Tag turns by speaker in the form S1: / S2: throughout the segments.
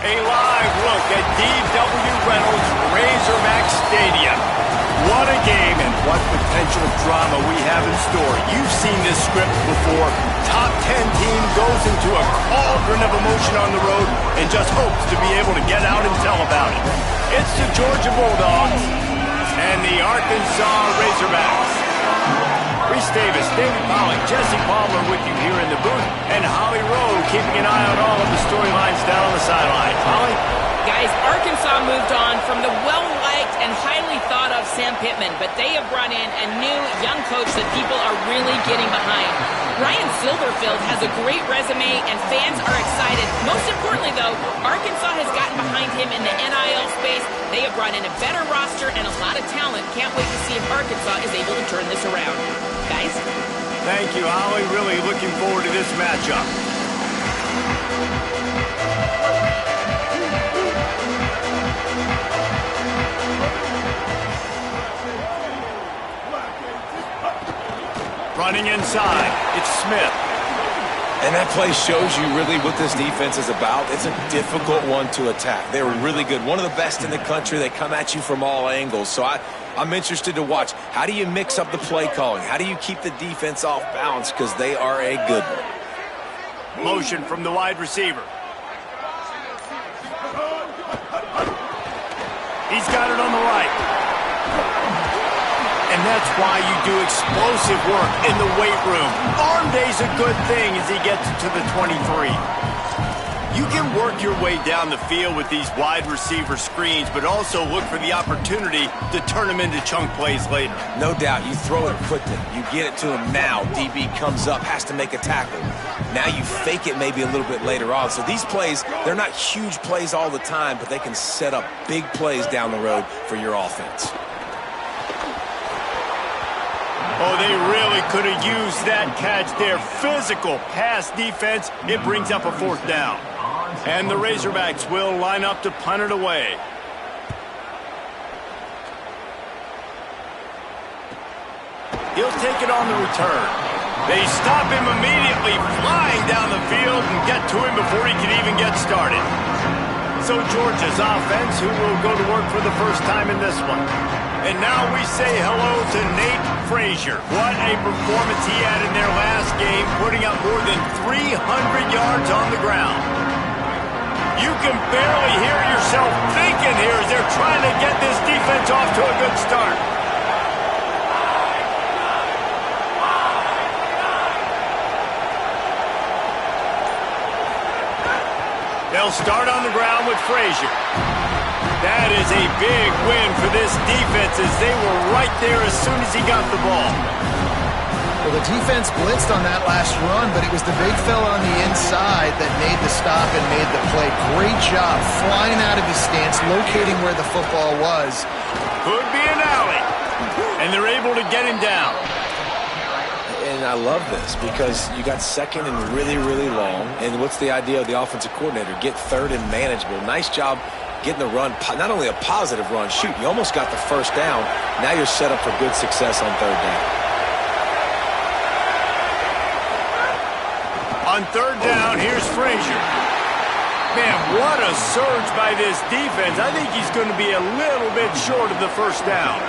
S1: A live look at D.W. Reynolds Razorback Stadium. What a game and what potential drama we have in store. You've seen this script before. Top 10 team goes into a cauldron of emotion on the road and just hopes to be able to get out and tell about it. It's the Georgia Bulldogs and the Arkansas Razorbacks. Reese Davis, David Pollock, Jesse Palmer with you here in the booth, and Holly Rowe keeping an eye on all of the storylines down on the sideline. Holly?
S2: Guys, Arkansas moved on from the well-liked and highly thought-of Sam Pittman, but they have brought in a new young coach that people are really getting behind. Ryan Silverfield has a great resume, and fans are excited. Most importantly, though, Arkansas has gotten behind him in the NIL space. They have brought in a better roster and a lot of talent. Can't wait to see if Arkansas is able to turn this around. Guys?
S1: Thank you, Holly. Really looking forward to this matchup. Running inside, it's Smith.
S3: And that play shows you really what this defense is about. It's a difficult one to attack. They're really good. One of the best in the country. They come at you from all angles. So I'm interested to watch. How do you mix up the play calling? How do you keep the defense off balance? Because they are a good one.
S1: Motion from the wide receiver. He's got it on the right. And that's why you do explosive work in the weight room. Arm day's a good thing as he gets to the 23. You can work your way down the field with these wide receiver screens, but also look for the opportunity to turn them into chunk plays later.
S3: No doubt. You throw it quickly. You get it to him now. DB comes up, has to make a tackle. Now you fake it maybe a little bit later on. So these plays, they're not huge plays all the time, but they can set up big plays down the road for your offense.
S1: Oh, they really could have used that catch there. Physical pass defense. It brings up a fourth down. And the Razorbacks will line up to punt it away. He'll take it on the return. They stop him immediately, flying down the field and get to him before he can even get started. So Georgia's offense, who will go to work for the first time in this one. And now we say hello to Nate Frazier. What a performance he had in their last game, putting up more than 300 yards on the ground. You can barely hear yourself thinking here as they're trying to get this defense off to a good start. They'll start on the ground with Frazier. That is a big win for this defense as they were right there as soon as he got the ball.
S4: Well, the defense blitzed on that last run, but it was the big fella on the inside that made the stop and made the play. Great job flying out of his stance, locating where the football was.
S1: Could be an alley, and they're able to get him down.
S3: And I love this because you got second and really, really long. And what's the idea of the offensive coordinator? Get third and manageable. Nice job getting the run, not only a positive run, shoot, you almost got the first down. Now you're set up for good success on third down.
S1: On third down, here's Frazier. Man, what a surge by this defense. I think he's going to be a little bit short of the first down.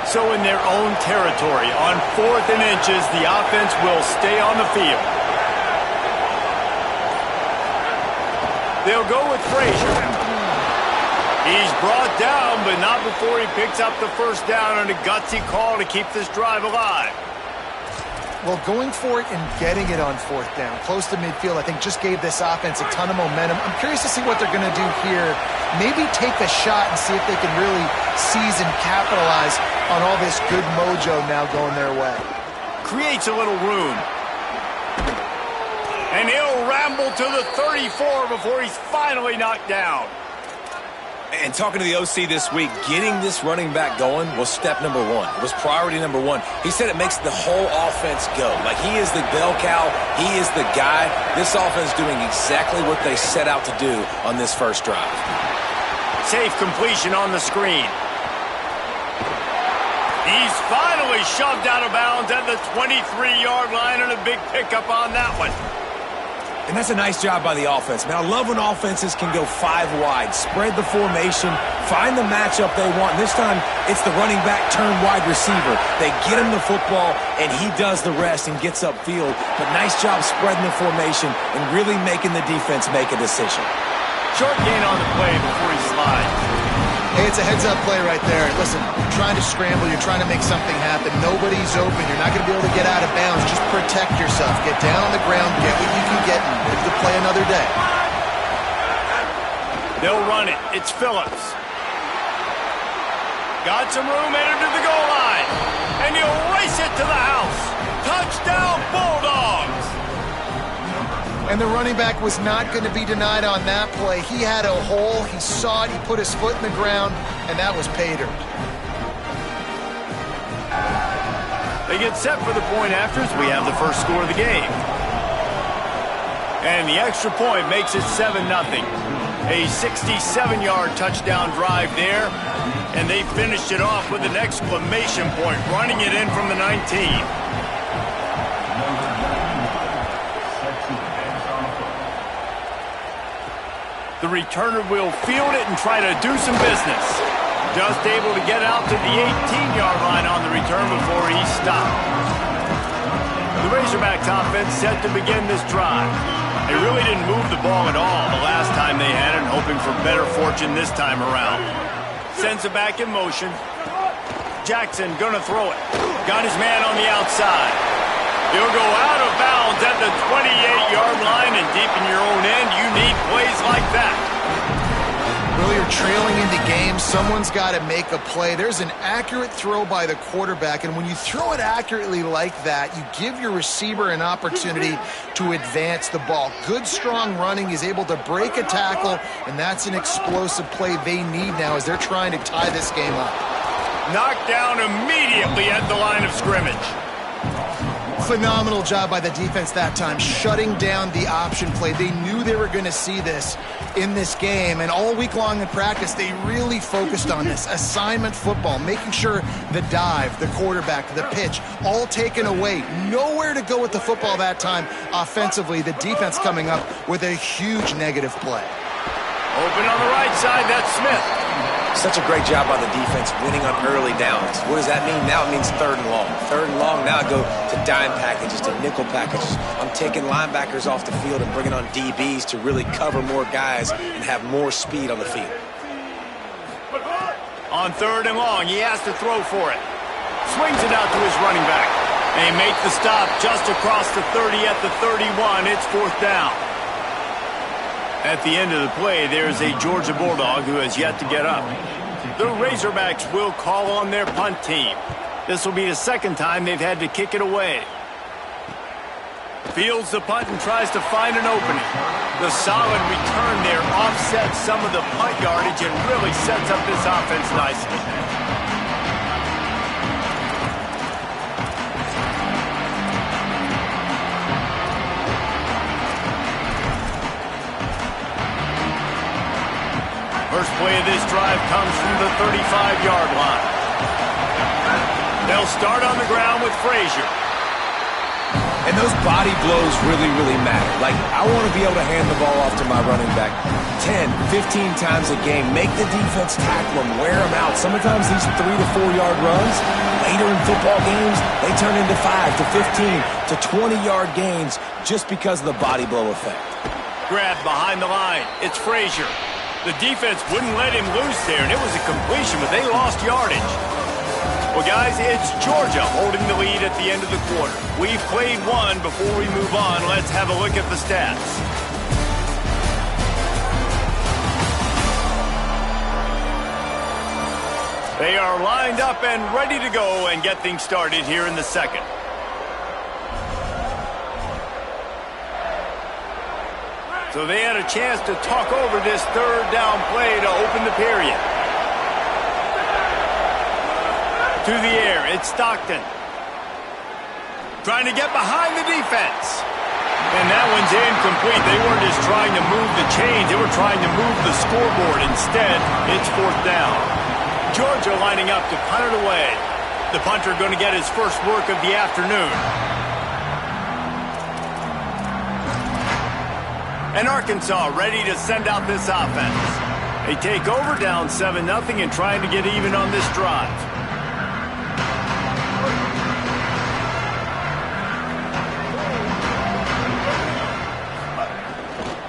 S1: So in their own territory, on 4th and inches, the offense will stay on the field. They'll go with Frazier. He's brought down, but not before he picks up the first down on a gutsy call to keep this drive alive.
S4: Well, going for it and getting it on 4th down, close to midfield, I think just gave this offense a ton of momentum. I'm curious to see what they're going to do here. Maybe take a shot and see if they can really seize and capitalize on all this good mojo now going their way.
S1: Creates a little room. And he'll ramble to the 34 before he's finally knocked down.
S3: And talking to the OC this week, getting this running back going was step number one. It was priority number one. He said it makes the whole offense go. Like, he is the bell cow. He is the guy. This offense doing exactly what they set out to do on this first drive.
S1: Safe completion on the screen. He's finally shoved out of bounds at the 23-yard line, and a big pickup on that one.
S3: And that's a nice job by the offense. Man, I love when offenses can go 5 wide, spread the formation, find the matchup they want. And this time, it's the running back turned wide receiver. They get him the football, and he does the rest and gets upfield. But nice job spreading the formation and really making the defense make a decision.
S1: Short gain on the play before he slides.
S4: Hey, it's a heads-up play right there. Listen, you're trying to scramble. You're trying to make something happen. Nobody's open. You're not going to be able to get out of bounds. Just protect yourself. Get down on the ground. Get what you can get and live to play another day.
S1: They'll run it. It's Phillips. Got some room, headed to the goal line. And he'll race it to the house. Touchdown, Bulldogs!
S4: And the running back was not going to be denied on that play. He had a hole. He saw it. He put his foot in the ground, and that was pay dirt.
S1: They get set for the point afters. We have the first score of the game. And the extra point makes it 7-0. A 67-yard touchdown drive there. And they finished it off with an exclamation point, running it in from the 19. The returner will field it and try to do some business. Just able to get out to the 18-yard line on the return before he stopped. The Razorbacks offense set to begin this drive. They really didn't move the ball at all the last time they had it, hoping for better fortune this time around. Sends it back in motion. Jackson gonna throw it. Got his man on the outside. He'll go out of bounds at the 28-yard line, and deep in your own end, you need plays like that.
S4: Really, you're trailing into games. Someone's got to make a play. There's an accurate throw by the quarterback, and when you throw it accurately like that, you give your receiver an opportunity to advance the ball. Good, strong running is able to break a tackle, and that's an explosive play they need now as they're trying to tie this game up.
S1: Knocked down immediately at the line of scrimmage.
S4: Phenomenal job by the defense that time, shutting down the option play. They knew they were going to see this in this game, and all week long in practice, they really focused on this. Assignment football, making sure the dive, the quarterback, the pitch, all taken away. Nowhere to go with the football that time offensively. The defense coming up with a huge negative play.
S1: Open on the right side, that's Smith.
S3: Such a great job by the defense winning on early downs. What does that mean? Now it means 3rd and long. 3rd and long, now I go to dime packages, to nickel packages. I'm taking linebackers off the field and bringing on DBs to really cover more guys and have more speed on the field.
S1: On 3rd and long, he has to throw for it. Swings it out to his running back. They make the stop just across the 30 at the 31. It's 4th down. At the end of the play, there's a Georgia Bulldog who has yet to get up. The Razorbacks will call on their punt team. This will be the 2nd time they've had to kick it away. Fields the punt and tries to find an opening. The solid return there offsets some of the punt yardage and really sets up this offense nicely. First play of this drive comes from the 35-yard line. They'll start on the ground with Frazier.
S3: And those body blows really, really matter. Like, I want to be able to hand the ball off to my running back 10, 15 times a game. Make the defense tackle them, wear them out. Sometimes these 3 to 4 yard runs, later in football games, they turn into 5 to 15 to 20-yard gains just because of the body blow effect.
S1: Grab behind the line. It's Frazier. The defense wouldn't let him loose there, and it was a completion, but they lost yardage. Well, guys, it's Georgia holding the lead at the end of the quarter. We've played one. Before we move on, let's have a look at the stats. They are lined up and ready to go and get things started here in the 2nd. So they had a chance to talk over this 3rd down play to open the period. To the air, it's Stockton. Trying to get behind the defense. And that one's incomplete. They weren't just trying to move the chains. They were trying to move the scoreboard. Instead, it's 4th down. Georgia lining up to punt it away. The punter going to get his first work of the afternoon. And Arkansas ready to send out this offense. They take over down 7-0 and trying to get even on this drive.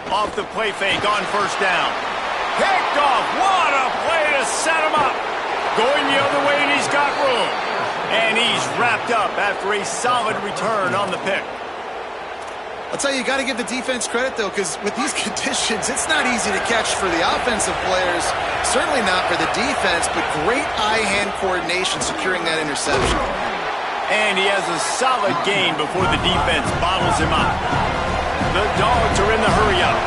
S1: Off the play fake on first down. Picked off. What a play to set him up. Going the other way, and he's got room. And he's wrapped up after a solid return on the pick.
S4: I'll tell you, you got to give the defense credit, though, because with these conditions, it's not easy to catch for the offensive players. Certainly not for the defense, but great eye-hand coordination securing that interception.
S1: And he has a solid gain before the defense bottles him up. The Dogs are in the hurry-up.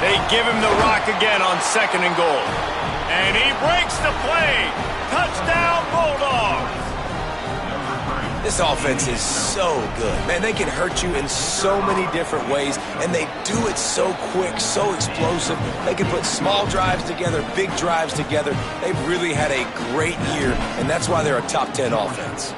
S1: They give him the rock again on 2nd and goal. And he breaks the play. Touchdown, Bulldogs.
S3: This offense is so good. Man, they can hurt you in so many different ways, and they do it so quick, so explosive. They can put small drives together, big drives together. They've really had a great year, and that's why they're a top 10 offense.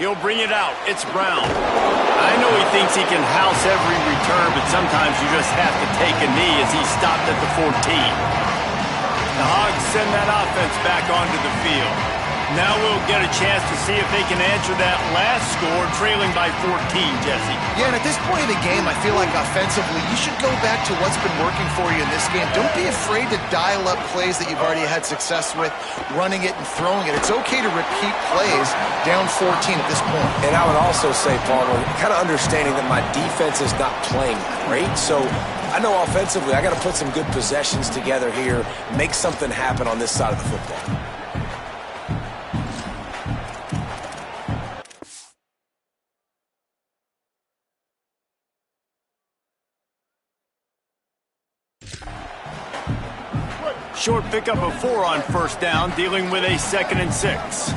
S1: He'll bring it out. It's Brown. I know he thinks he can house every return, but sometimes you just have to take a knee as he stopped at the 14. The Hogs send that offense back onto the field. Now we'll get a chance to see if they can answer that last score, trailing by 14, Jesse.
S4: Yeah, and at this point of the game, I feel like offensively, you should go back to what's been working for you in this game. Don't be afraid to dial up plays that you've already had success with, running it and throwing it. It's okay to repeat plays down 14 at this point.
S3: And I would also say, Palmer, kind of understanding that my defense is not playing great, so I know offensively I got to put some good possessions together here, make something happen on this side of the football.
S1: Short pickup of 4 on first down, dealing with a 2nd and 6.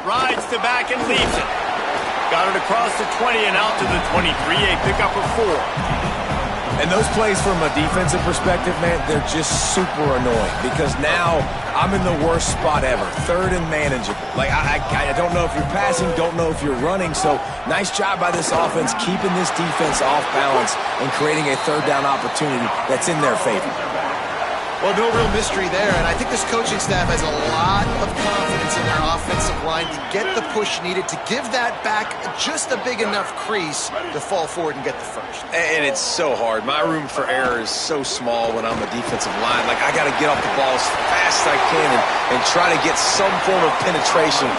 S1: Rides to back and leaves it. Got it across the 20 and out to the 23, a pickup of 4.
S3: And those plays from a defensive perspective, man, they're just super annoying because now I'm in the worst spot ever, 3rd and manageable. Like, I don't know if you're passing, don't know if you're running, so nice job by this offense keeping this defense off balance and creating a 3rd down opportunity that's in their favor.
S4: Well, no real mystery there, and I think this coaching staff has a lot of confidence in their offensive line to get the push needed to give that back just a big enough crease to fall forward and get the first.
S3: And it's so hard. My room for error is so small when I'm a defensive line. Like, I got to get off the ball as fast as I can and try to get some form of penetration.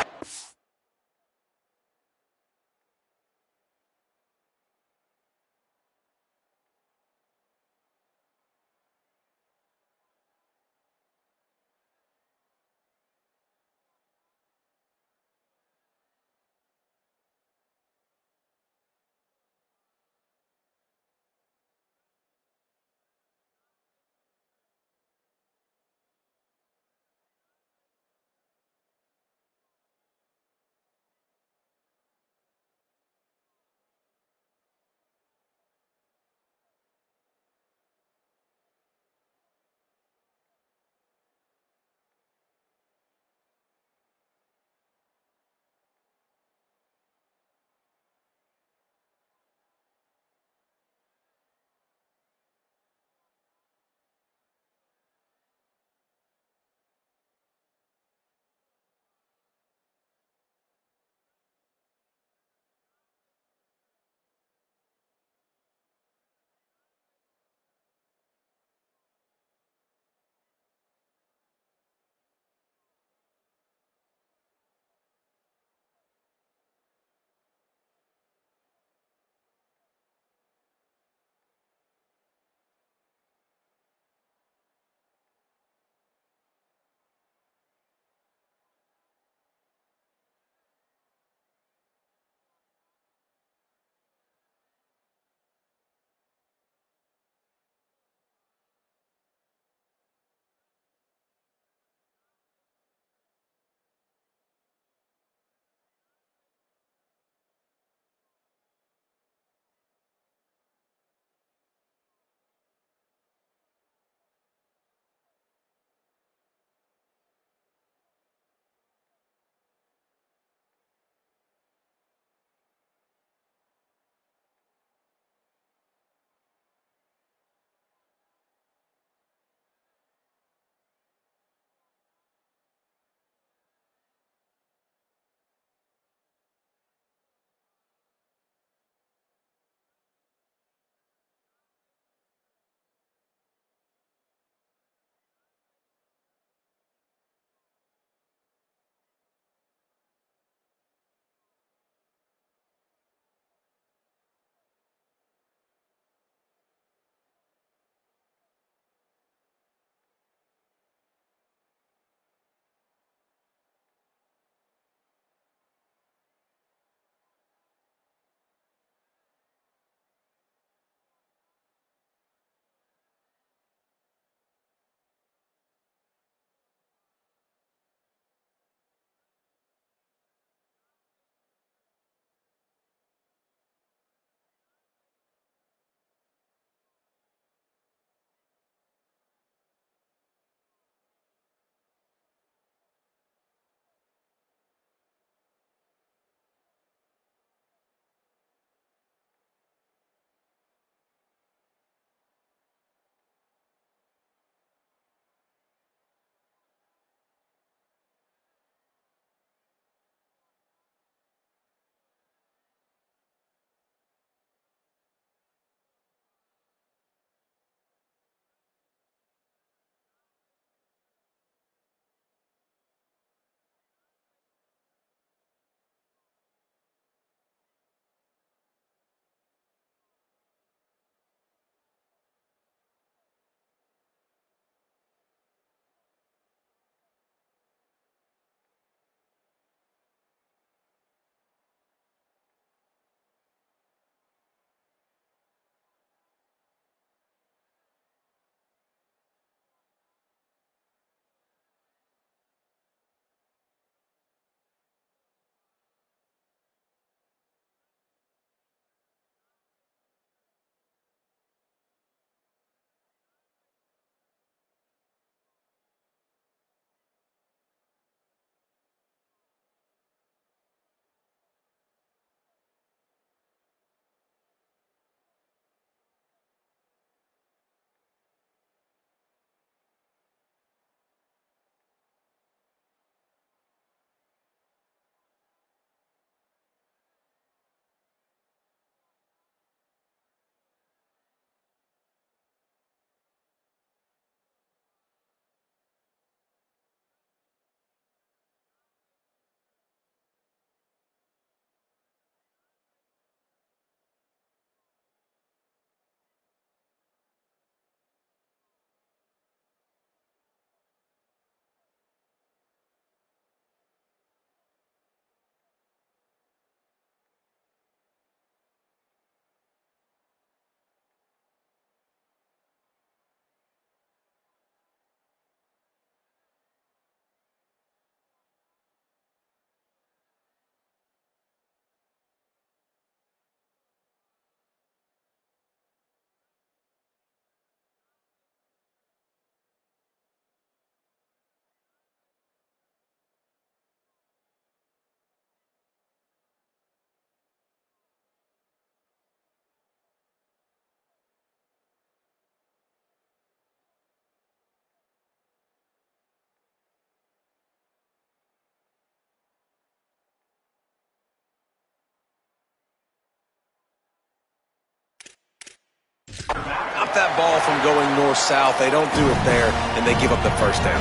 S3: that ball from going north-south. They don't do it there, and they give up the first down.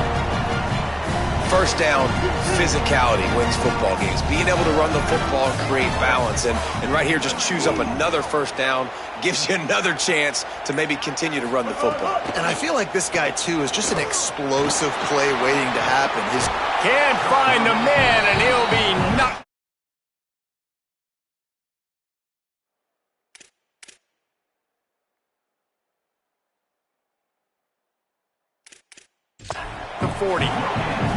S3: First down, physicality wins football games. Being able to run the football and create balance. And right here, just choose up another first down, gives you another chance to maybe continue to run the football.
S4: And I feel like this guy, too, is just an explosive play waiting to happen.
S1: Can't find the man, and he'll be knocked. The 40.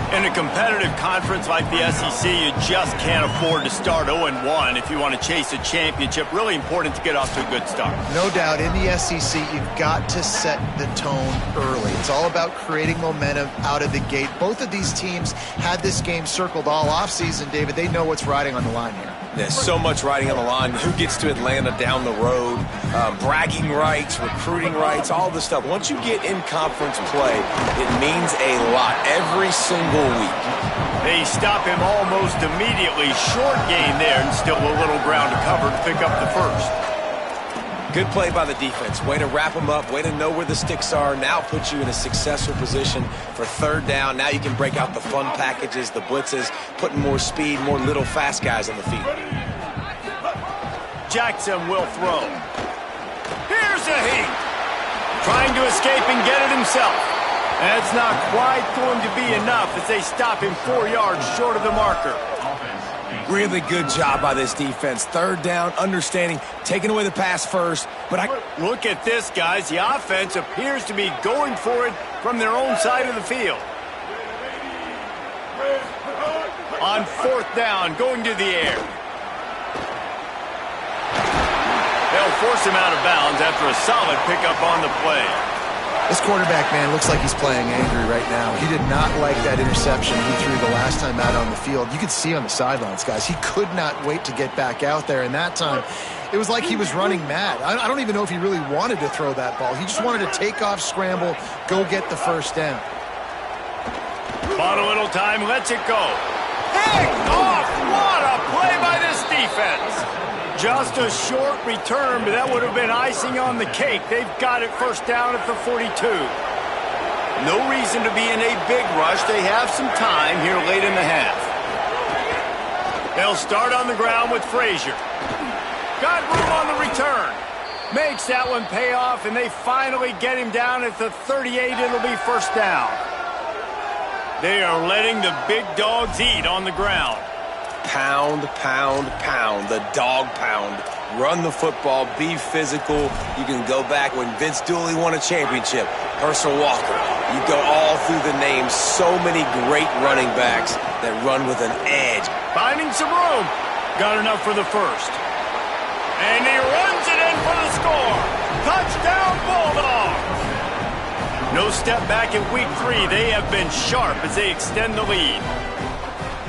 S1: In a competitive conference like the SEC, you just can't afford to start 0-1 if you want to chase a championship. Really important to get off to a good start.
S4: No doubt, in the SEC, you've got to set the tone early. It's all about creating momentum out of the gate. Both of these teams had this game circled all offseason, David. They know what's riding on the line here.
S3: There's so much riding on the line. Who gets to Atlanta down the road? Bragging rights, recruiting rights, all this stuff. Once you get in conference play, it means a lot every single week.
S1: They stop him almost immediately. Short gain there, and still a little ground to cover to pick up the first.
S3: Good play by the defense. Way to wrap them up. Way to know where the sticks are. Now puts you in a successful position for third down. Now you can break out the fun packages, the blitzes, putting more speed, more little fast guys on the field.
S1: Jackson will throw. Here's a heat. Trying to escape and get it himself. That's not quite going to be enough as they stop him 4 yards short of the marker.
S3: Really good job by this defense. Third down, understanding, taking away the pass first. But
S1: look at this, guys. The offense appears to be going for it from their own side of the field. On fourth down, going to the air. They'll force him out of bounds after a solid pickup on the play.
S4: This quarterback, man, looks like he's playing angry right now. He did not like that interception he threw the last time out on the field. You could see on the sidelines, guys, he could not wait to get back out there. And that time, it was like he was running mad. I don't even know if he really wanted to throw that ball. He just wanted to take off, scramble, go get the first down.
S1: Bought a little time, lets it go. Picked off! What a play by this defense! Just a short return, but that would have been icing on the cake. They've got it first down at the 42. No reason to be in a big rush. They have some time here late in the half. They'll start on the ground with Frazier. Got room on the return. Makes that one pay off, and they finally get him down at the 38. It'll be first down. They are letting the big dogs eat on the ground.
S3: Pound, pound, pound, the dog pound. Run the football, be physical. You can go back when Vince Dooley won a championship. Herschel Walker. You go all through the names. So many great running backs that run with an edge.
S1: Finding some room. Got enough for the first. And he runs it in for the score. Touchdown, Bulldogs. No step back in week 3. They have been sharp as they extend the lead.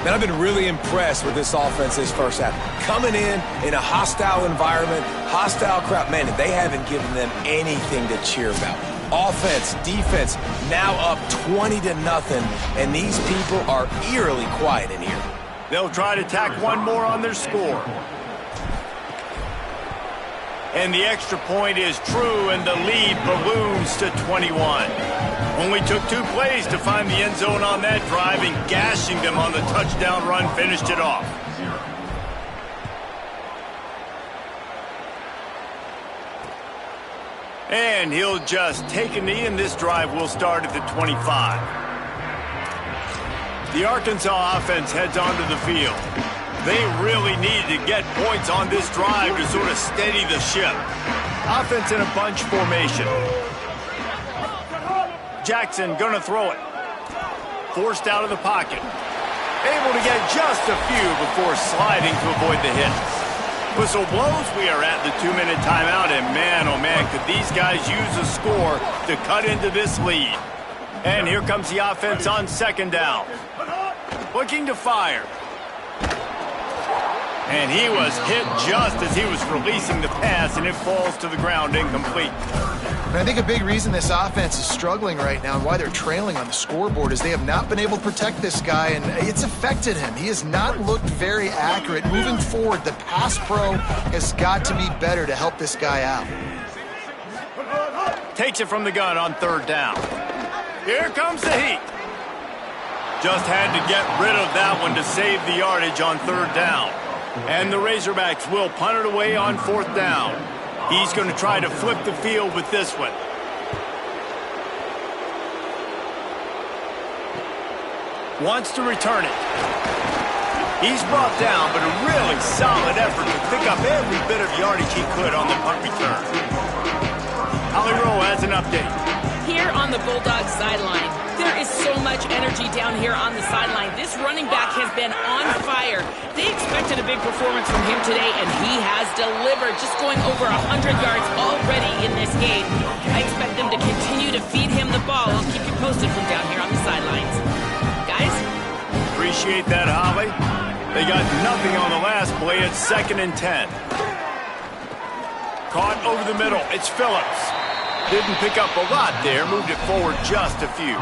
S3: Man, I've been really impressed with this offense this first half. Coming in a hostile environment, hostile crowd. Man, they haven't given them anything to cheer about. Offense, defense, now up 20-0, and these people are eerily quiet in here.
S1: They'll try to tack one more on their score. And the extra point is true, and the lead balloons to 21. Only took 2 plays to find the end zone on that drive, and gashing them on the touchdown run finished it off. And he'll just take a knee, and this drive will start at the 25. The Arkansas offense heads onto the field. They really need to get points on this drive to sort of steady the ship. Offense in a bunch formation. Jackson gonna throw it. Forced out of the pocket. Able to get just a few before sliding to avoid the hit. Whistle blows. We are at the 2-minute timeout, and man, oh man, could these guys use a score to cut into this lead. And here comes the offense on second down. Looking to fire. And he was hit just as he was releasing the pass, and it falls to the ground incomplete.
S4: And I think a big reason this offense is struggling right now and why they're trailing on the scoreboard is they have not been able to protect this guy, and it's affected him. He has not looked very accurate. Moving forward, the pass pro has got to be better to help this guy out.
S1: takes it from the gun on 3rd down. Here comes the heat. Just had to get rid of that one to save the yardage on 3rd down. And the Razorbacks will punt it away on 4th down. He's going to try to flip the field with this one. Wants to return it. He's brought down, but a really solid effort to pick up every bit of yardage he could on the punt return. Holly Rowe has an update.
S2: Here on the Bulldogs sideline, there is so much energy down here on the sideline. This running back has been on fire. They expected a big performance from him today, and he has delivered, just going over 100 yards already in this game. I expect them to continue to feed him the ball. I'll keep you posted from down here on the sidelines. Guys?
S1: Appreciate that, Holly. They got nothing on the last play. It's 2nd and 10. Caught over the middle. It's Phillips. Didn't pick up a lot there. Moved it forward just a few.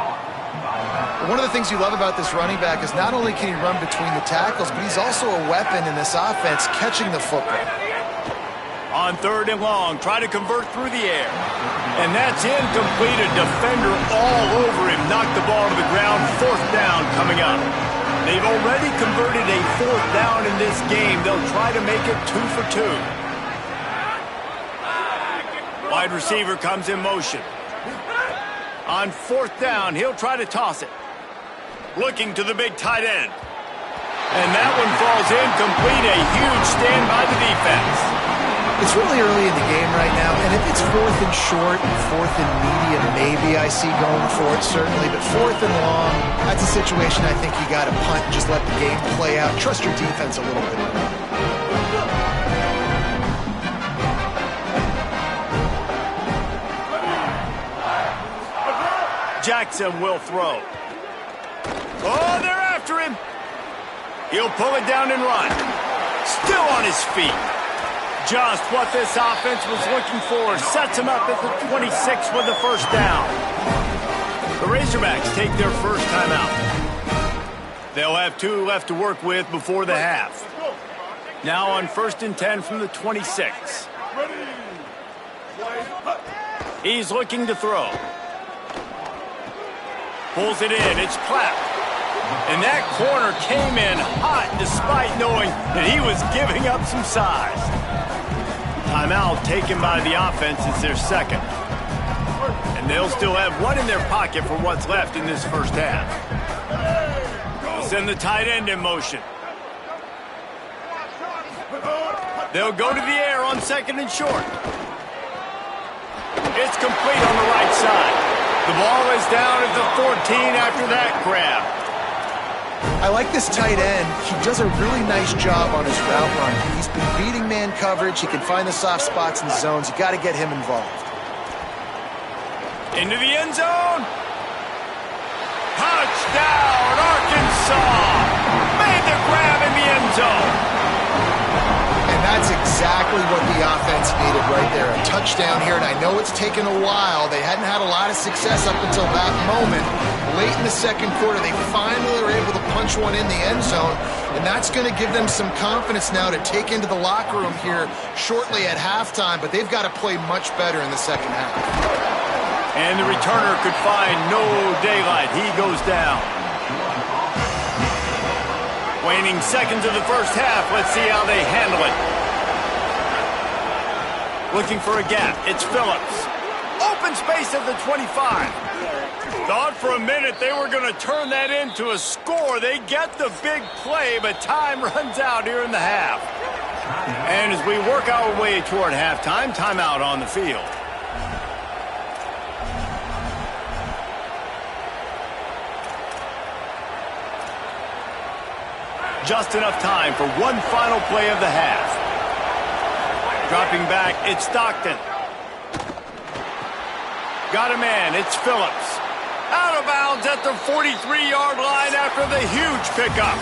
S4: One of the things you love about this running back is not only can he run between the tackles, but he's also a weapon in this offense, catching the football.
S1: On 3rd and long, try to convert through the air. And that's incomplete. A defender all over him. Knocked the ball to the ground. 4th down coming up. They've already converted a 4th down in this game. They'll try to make it 2 for 2. Wide receiver comes in motion. On 4th down, he'll try to toss it. Looking to the big tight end. And that one falls incomplete. A huge stand by the defense.
S4: It's really early in the game right now, and if it's 4th and short, 4th and medium, maybe I see going for it, certainly. But 4th and long, that's a situation I think you got to punt and just let the game play out. Trust your defense a little bit.
S1: Jackson will throw. Oh, they're after him. He'll pull it down and run. Still on his feet. Just what this offense was looking for. Sets him up at the 26 with the 1st down. The Razorbacks take their first timeout. They'll have 2 left to work with before the half. Now on 1st and 10 from the 26. He's looking to throw. Pulls it in. It's Clapp. And that corner came in hot despite knowing that he was giving up some size. Timeout taken by the offense is their 2nd. And they'll still have 1 in their pocket for what's left in this first half. They'll send the tight end in motion. They'll go to the air on 2nd and short. It's complete on the right side. The ball is down at the 14 after that grab.
S4: I like this tight end. He does a really nice job on his route run. He's been beating man coverage. He can find the soft spots in the zones. You got to get him involved.
S1: Into the end zone. Touchdown, Arkansas. Made the grab in the end zone.
S4: And that's exactly what the offense needed right there. A touchdown here, and I know it's taken a while. They hadn't had a lot of success up until that moment. Late in the 2nd quarter, they finally were able to punch one in the end zone, and that's going to give them some confidence now to take into the locker room here shortly at halftime, but they've got to play much better in the 2nd half.
S1: And the returner could find no daylight. He goes down. Waning seconds of the first half. Let's see how they handle it. Looking for a gap. It's Phillips. Open space at the 25. Thought for a minute they were going to turn that into a score. They get the big play, but time runs out here in the half. And as we work our way toward halftime, timeout on the field. Just enough time for one final play of the half. Dropping back, it's Stockton. Got a man, it's Phillips. Out of bounds at the 43-yard line after the huge pickup.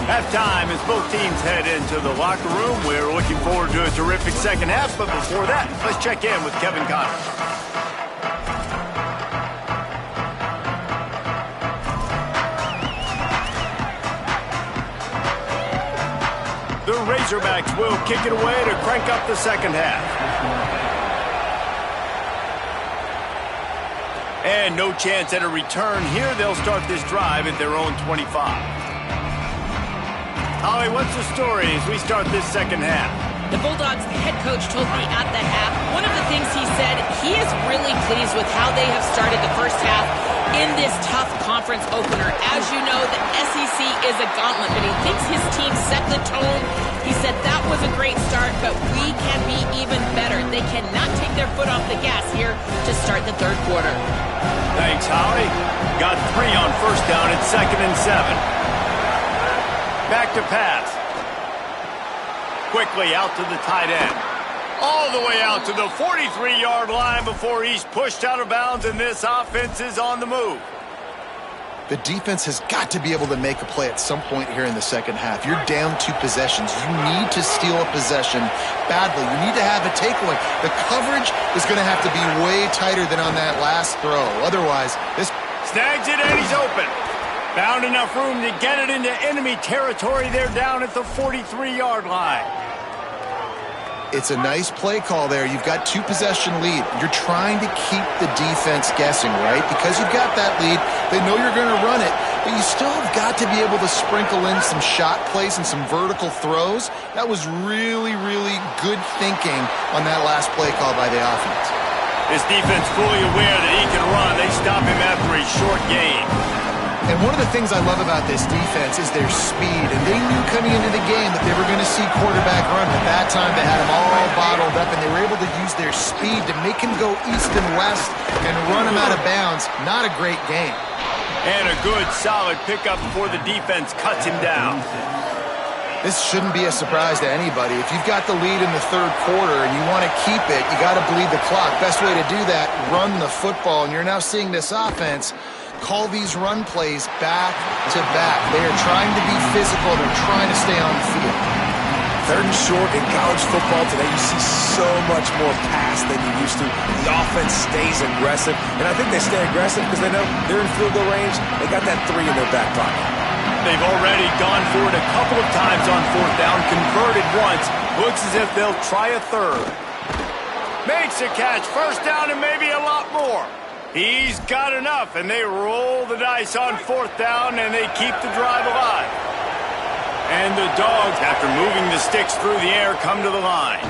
S1: Halftime as both teams head into the locker room. We're looking forward to a terrific 2nd half, but before that, let's check in with Kevin Connors. The Razorbacks will kick it away to crank up the 2nd half. And no chance at a return here. They'll start this drive at their own 25. Holly, what's the story as we start this second half?
S2: The Bulldogs head coach told me at the half, one of the things he said, he is really pleased with how they have started the first half in this tough conference opener. As you know, the SEC is a gauntlet, but he thinks his team set the tone. He said that was a great start, but we can be even better. They cannot take their foot off the gas here to start the third quarter.
S1: Thanks, Holly. Got 3 on first down at 2nd and 7. Back to pass. Quickly out to the tight end. All the way out to the 43-yard line before he's pushed out of bounds, and this offense is on the move.
S4: The defense has got to be able to make a play at some point here in the second half. You're down 2 possessions. You need to steal a possession badly. You need to have a takeaway. The coverage is going to have to be way tighter than on that last throw. Otherwise, this...
S1: Snags it, and he's open. Found enough room to get it into enemy territory. They're down at the 43-yard line.
S4: It's a nice play call there. You've got 2 possession lead. You're trying to keep the defense guessing, right? Because you've got that lead, they know you're going to run it, but you still have got to be able to sprinkle in some shot plays and some vertical throws. That was really, really good thinking on that last play call by the offense.
S1: This defense fully aware that he can run. They stop him after a short gain.
S4: And one of the things I love about this defense is their speed. And they knew coming into the game that they were going to see quarterback run. At that time, they had him all bottled up, and they were able to use their speed to make him go east and west and run him out of bounds. Not a great game.
S1: And a good, solid pickup before the defense cuts him down.
S4: This shouldn't be a surprise to anybody. If you've got the lead in the third quarter and you want to keep it, you got to bleed the clock. Best way to do that, run the football. And you're now seeing this offense call these run plays back to back. They are trying to be physical. They're trying to stay on the field.
S3: 3rd and short in college football today, you see so much more pass than you used to. The offense stays aggressive, and I think they stay aggressive because they know they're in field goal range. They got that 3 in their back pocket.
S1: They've already gone for it a couple of times on 4th down, converted once. Looks as if they'll try a 3rd. Makes a catch, 1st down and maybe a lot more. He's got enough, and they roll the dice on 4th down, and they keep the drive alive. And the Dogs, after moving the sticks through the air, come to the line.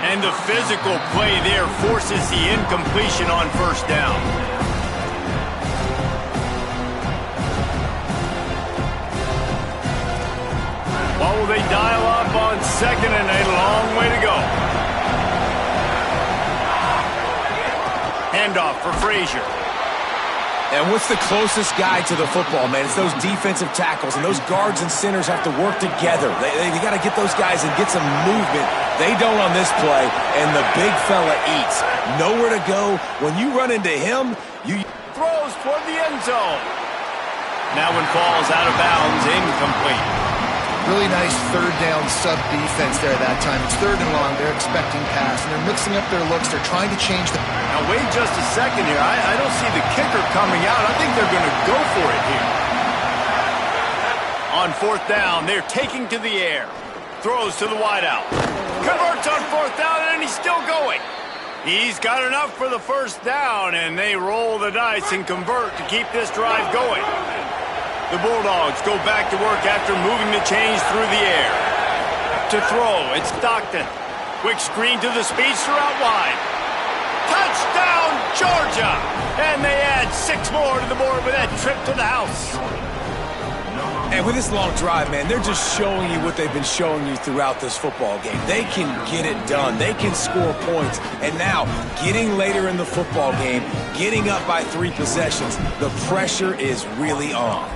S1: And the physical play there forces the incompletion on 1st down. What will they dial up on 2nd, and a long way to go. Handoff for Frazier.
S3: And what's the closest guy to the football, man? It's those defensive tackles, and those guards and centers have to work together. They got to get those guys and get some movement. They don't on this play, and the big fella eats. Nowhere to go. When you run into him, you...
S1: Throws toward the end zone. That one falls out of bounds, incomplete.
S4: Really nice 3rd down sub defense there that time. It's 3rd and long. They're expecting pass, and they're mixing up their looks. They're trying to change the...
S1: Now, wait just a second here. I don't see the kicker coming out. I think they're going to go for it here. On 4th down, they're taking to the air. Throws to the wideout. Converts on 4th down, and he's still going. He's got enough for the 1st down, and they roll the dice and convert to keep this drive going. The Bulldogs go back to work after moving the chains through the air. To throw, it's Stockton. Quick screen to the speedster out wide. Touchdown, Georgia! And they add 6 more to the board with that trip to the house.
S3: And with this long drive, man, they're just showing you what they've been showing you throughout this football game. They can get it done. They can score points. And now, getting later in the football game, getting up by 3 possessions, the pressure is really on.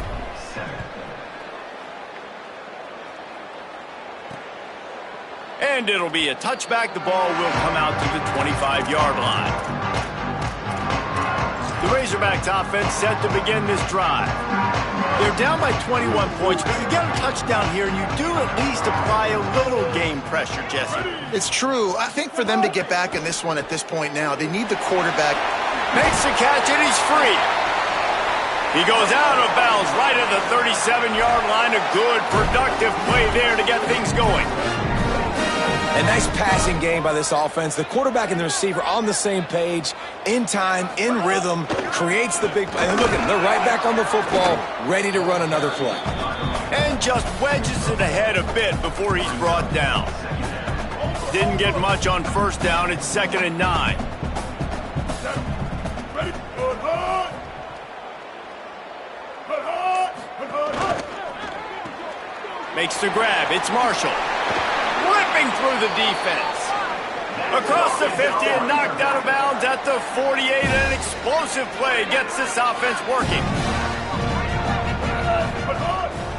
S1: And it'll be a touchback. The ball will come out to the 25-yard line. The Razorbacks offense set to begin this drive. They're down by 21 points, but you get a touchdown here, and you do at least apply a little game pressure, Jesse.
S4: It's true. I think for them to get back in this one at this point now, they need the quarterback.
S1: Makes the catch, and he's free. He goes out of bounds right at the 37-yard line. A good, productive play there to get things going.
S3: A nice passing game by this offense. The quarterback and the receiver on the same page, in time, in rhythm, creates the big play. And look at them, they're right back on the football, ready to run another play.
S1: And just wedges it ahead a bit before he's brought down. Didn't get much on first down. It's 2nd and 9. Makes the grab. It's Marshall. Ripping through the defense. Across the 50 and knocked out of bounds at the 48. An explosive play gets this offense working.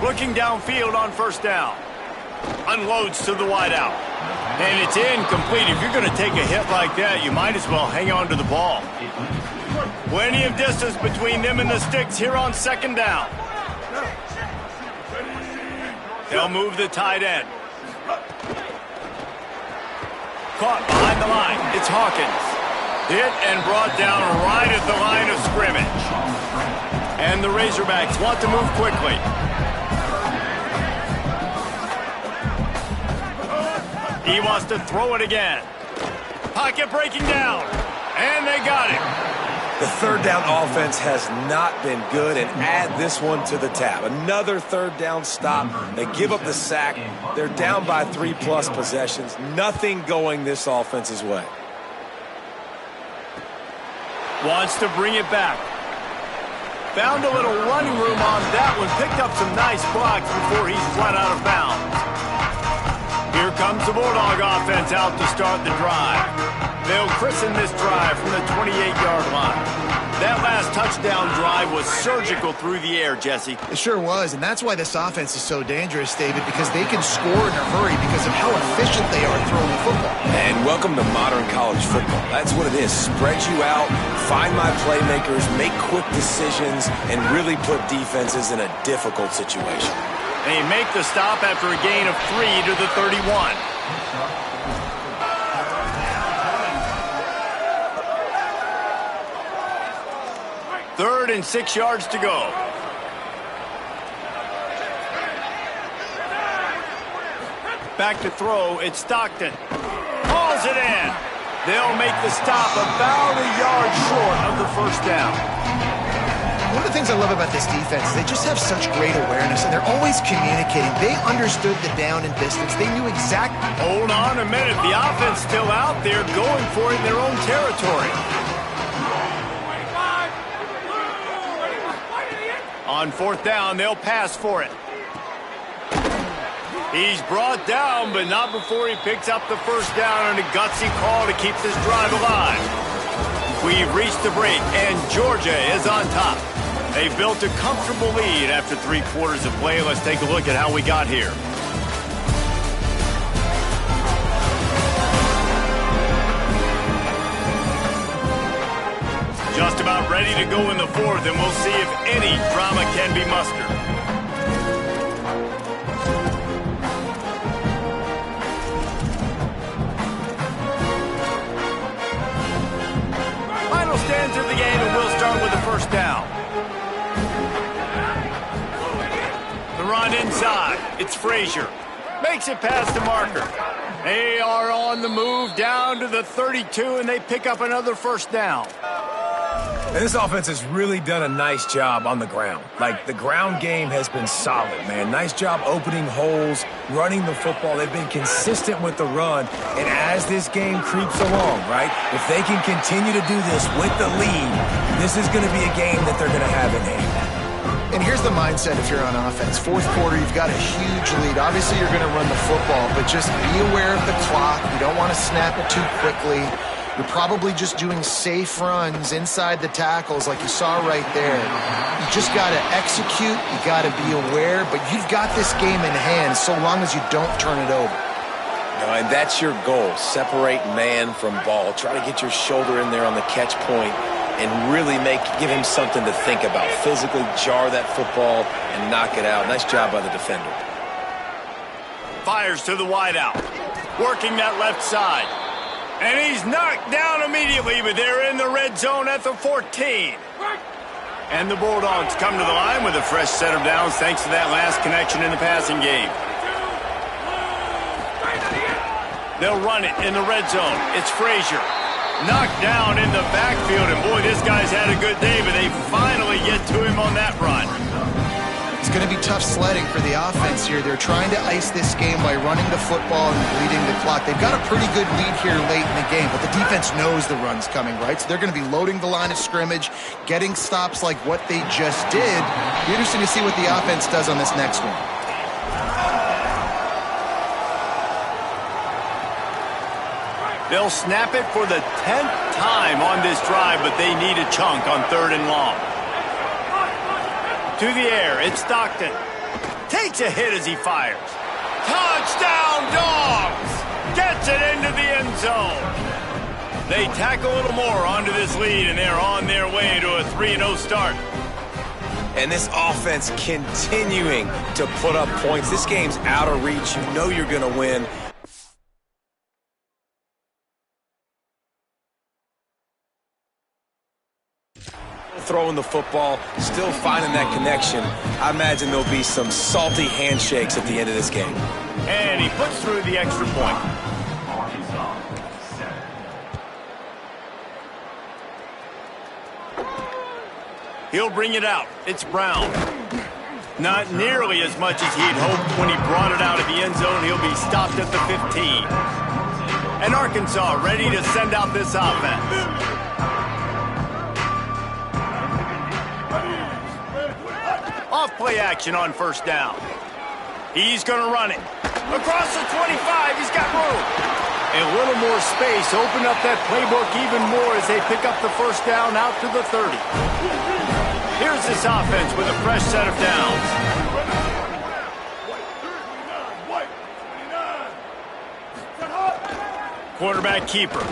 S1: Looking downfield on first down. Unloads to the wideout. And it's incomplete. If you're going to take a hit like that, you might as well hang on to the ball. Plenty of distance between them and the sticks here on 2nd down. They'll move the tight end. Caught behind the line. It's Hawkins. Hit and brought down right at the line of scrimmage. And the Razorbacks want to move quickly. He wants to throw it again. Pocket breaking down. And they got him.
S3: The 3rd down offense has not been good, and add this one to the tab. Another 3rd down stop. They give up the sack. They're down by 3+ possessions. Nothing going this offense's way.
S1: Wants to bring it back. Found a little running room on that one. Picked up some nice blocks before he's run out of bounds. Here comes the Bulldog offense out to start the drive. They'll christen this drive from the 28-yard line. That last touchdown drive was surgical through the air, Jesse.
S4: It sure was, and that's why this offense is so dangerous, David, because they can score in a hurry because of how efficient they are throwing the football.
S3: And welcome to modern college football. That's what it is. Spread you out, find my playmakers, make quick decisions, and really put defenses in a difficult situation.
S1: They make the stop after a gain of 3 to the 31. 3rd and 6 yards to go. Back to throw, it's Stockton. Hauls it in. They'll make the stop about a yard short of the first down.
S4: One of the things I love about this defense is they just have such great awareness, and they're always communicating. They understood the down and distance. They knew exactly.
S1: Hold on a minute. The offense still out there going for it in their own territory. On 4th down, they'll pass for it. He's brought down, but not before he picks up the first down on a gutsy call to keep this drive alive. We've reached the break, and Georgia is on top. They've built a comfortable lead after 3 quarters of play. Let's take a look at how we got here. Just about ready to go in the 4th, and we'll see if any drama can be mustered. Final stands of the game, and we'll start with the first down. The run inside. It's Frazier. Makes it past the marker. They are on the move down to the 32, and they pick up another first down.
S3: And this offense has really done a nice job on the ground. Like, the ground game has been solid, man. Nice job opening holes, running the football. They've been consistent with the run. And as this game creeps along, right, if they can continue to do this with the lead, this is going to be a game that they're going to have in hand.
S4: And here's the mindset if you're on offense. 4th quarter, you've got a huge lead. Obviously, you're going to run the football, but just be aware of the clock. You don't want to snap it too quickly. You're probably just doing safe runs inside the tackles like you saw right there. You just got to execute. You got to be aware, but you've got this game in hand so long as you don't turn it over.
S3: No, and that's your goal. Separate man from ball. Try to get your shoulder in there on the catch point and really give him something to think about. Physically jar that football and knock it out. Nice job by the defender.
S1: Fires to the wideout. Working that left side. And he's knocked down immediately, but they're in the red zone at the 14. And the Bulldogs come to the line with a fresh set of downs thanks to that last connection in the passing game. They'll run it in the red zone. It's Frazier. Knocked down in the backfield, and boy, this guy's had a good day, but they finally get to him on that run.
S4: It's going to be tough sledding for the offense here. They're trying to ice this game by running the football and bleeding the clock. They've got a pretty good lead here late in the game, but the defense knows the run's coming, right? So they're going to be loading the line of scrimmage, getting stops like what they just did. It'll be interesting to see what the offense does on this next one.
S1: They'll snap it for the 10th time on this drive, but they need a chunk on 3rd and long. To the air, it's Stockton. Takes a hit as he fires. Touchdown, Dogs! Gets it into the end zone. They tack a little more onto this lead, and they're on their way to a 3-0 start.
S3: And this offense continuing to put up points. This game's out of reach. You know you're going to win. Throwing the football, still finding that connection. I imagine there'll be some salty handshakes at the end of this game.
S1: And he puts through the extra point. He'll bring it out. It's Brown. Not nearly as much as he'd hoped when he brought it out of the end zone. He'll be stopped at the 15. And Arkansas ready to send out this offense. Off-play action on 1st down. He's going to run it. Across the 25, he's got room. A little more space, open up that playbook even more as they pick up the 1st down out to the 30. Here's this offense with a fresh set of downs. Quarterback keeper.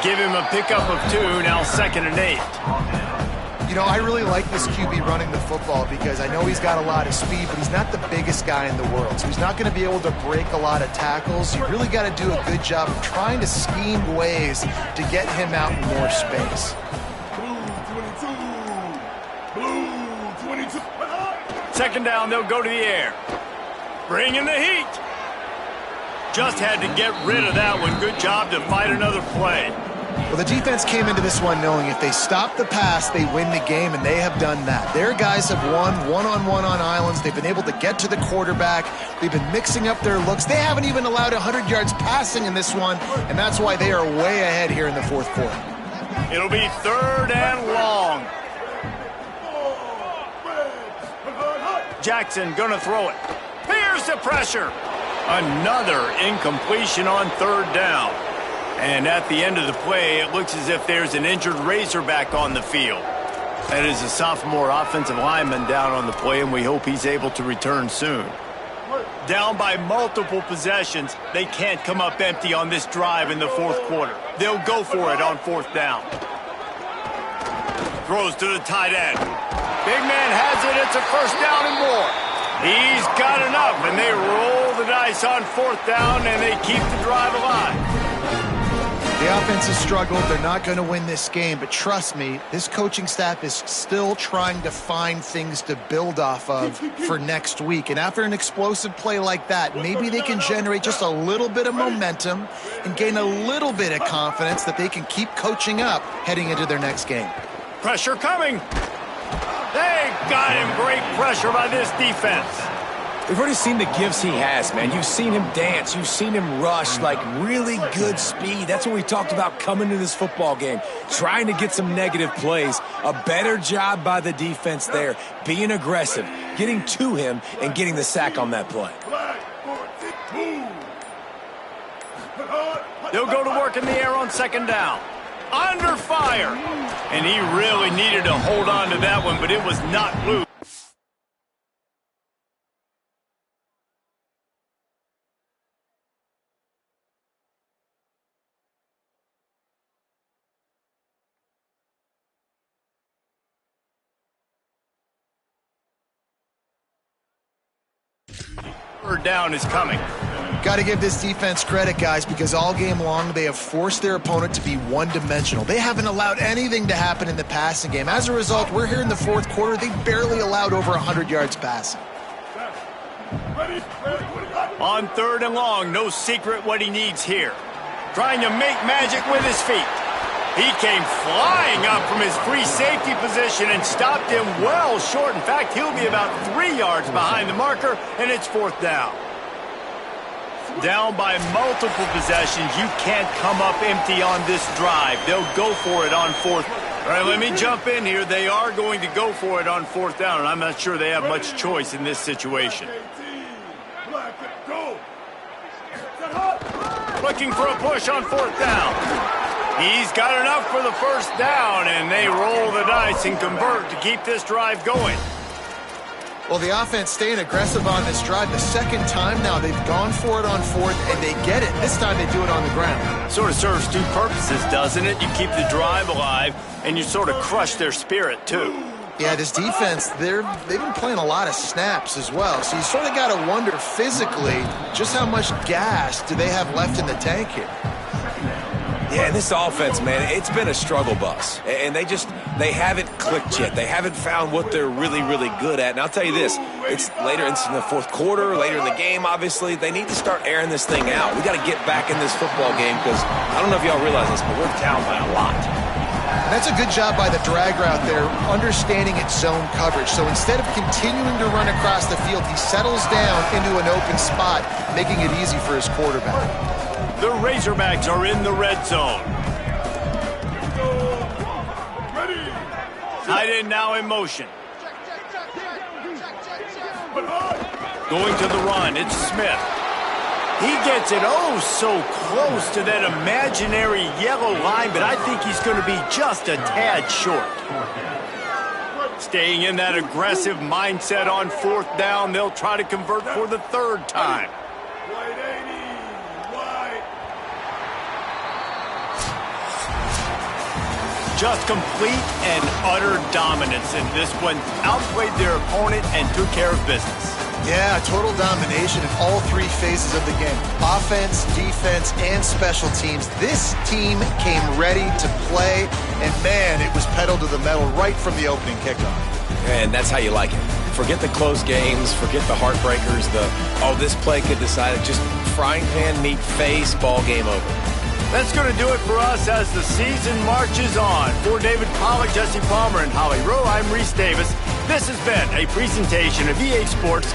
S1: Give him a pickup of 2, now 2nd and 8.
S4: You know, I really like this QB running the football because I know he's got a lot of speed, but he's not the biggest guy in the world. So he's not going to be able to break a lot of tackles. You really got to do a good job of trying to scheme ways to get him out in more space.
S1: Blue 22. 2nd down, they'll go to the air. Bring in the heat. Just had to get rid of that one. Good job to fight another play.
S4: Well, the defense came into this one knowing if they stop the pass, they win the game, and they have done that. Their guys have won one-on-one on islands. They've been able to get to the quarterback. They've been mixing up their looks. They haven't even allowed 100 yards passing in this one, and that's why they are way ahead here in the 4th quarter.
S1: It'll be 3rd and long. Jackson gonna throw it. Here's the pressure. Another incompletion on 3rd down. And at the end of the play, it looks as if there's an injured Razorback on the field. That is a sophomore offensive lineman down on the play, and we hope he's able to return soon. Down by multiple possessions, they can't come up empty on this drive in the 4th quarter. They'll go for it on 4th down. Throws to the tight end. Big man has it. It's a 1st down and more. He's got enough, and they roll the dice on 4th down, and they keep the drive alive.
S4: The offense has struggled. They're not going to win this game, but trust me, this coaching staff is still trying to find things to build off of for next week. And after an explosive play like that, maybe they can generate just a little bit of momentum and gain a little bit of confidence that they can keep coaching up heading into their next game.
S1: Pressure coming. They got him. Great pressure by this defense.
S3: We've already seen the gifts he has, man. You've seen him dance. You've seen him rush, like really good speed. That's what we talked about coming to this football game, trying to get some negative plays. A better job by the defense there, being aggressive, getting to him, and getting the sack on that play.
S1: They'll go to work in the air on 2nd down. Under fire. And he really needed to hold on to that one, but it was not loose. Third down is coming.
S4: Got to give this defense credit, guys, because all game long they have forced their opponent to be one-dimensional. They haven't allowed anything to happen in the passing game. As a result, we're here in the 4th quarter. They barely allowed over 100 yards passing.
S1: On 3rd and long, no secret what he needs here. Trying to make magic with his feet. He came flying up from his free safety position and stopped him well short. In fact, he'll be about 3 yards behind the marker, and it's 4th down. Down by multiple possessions, you can't come up empty on this drive. They'll go for it on 4th. All right, let me jump in here. They are going to go for it on 4th down, and I'm not sure they have much choice in this situation. Looking for a push on 4th down. He's got enough for the 1st down, and they roll the dice and convert to keep this drive going.
S4: Well, the offense staying aggressive on this drive. The 2nd time now they've gone for it on 4th, and they get it. This time they do it on the ground.
S1: Sort of serves 2 purposes, doesn't it? You keep the drive alive, and you sort of crush their spirit, too.
S4: Yeah, this defense, they've been playing a lot of snaps as well. So you sort of got to wonder physically just how much gas do they have left in the tank here.
S3: Yeah, and this offense, man, it's been a struggle bus. And they haven't clicked yet. They haven't found what they're really, really good at. And I'll tell you this, it's later in the 4th quarter, later in the game, obviously. They need to start airing this thing out. We got to get back in this football game because I don't know if y'all realize this, but we're down by a lot.
S4: And that's a good job by the drag route there, understanding its zone coverage. So instead of continuing to run across the field, he settles down into an open spot, making it easy for his quarterback.
S1: The Razorbacks are in the red zone. Tight end now in motion. Going to the run, it's Smith. He gets it so close to that imaginary yellow line, but I think he's going to be just a tad short. Staying in that aggressive mindset on 4th down, they'll try to convert for the 3rd time. Just complete and utter dominance in this one. Outplayed their opponent and took care of business.
S4: Yeah, total domination in all 3 phases of the game. Offense, defense, and special teams. This team came ready to play, and man, it was pedal to the metal right from the opening kickoff.
S3: And that's how you like it. Forget the close games, forget the heartbreakers, this play could decide it. Just frying pan, meat face, ball game over.
S1: That's going to do it for us as the season marches on. For David Pollack, Jesse Palmer, and Holly Rowe, I'm Reese Davis. This has been a presentation of EA Sports.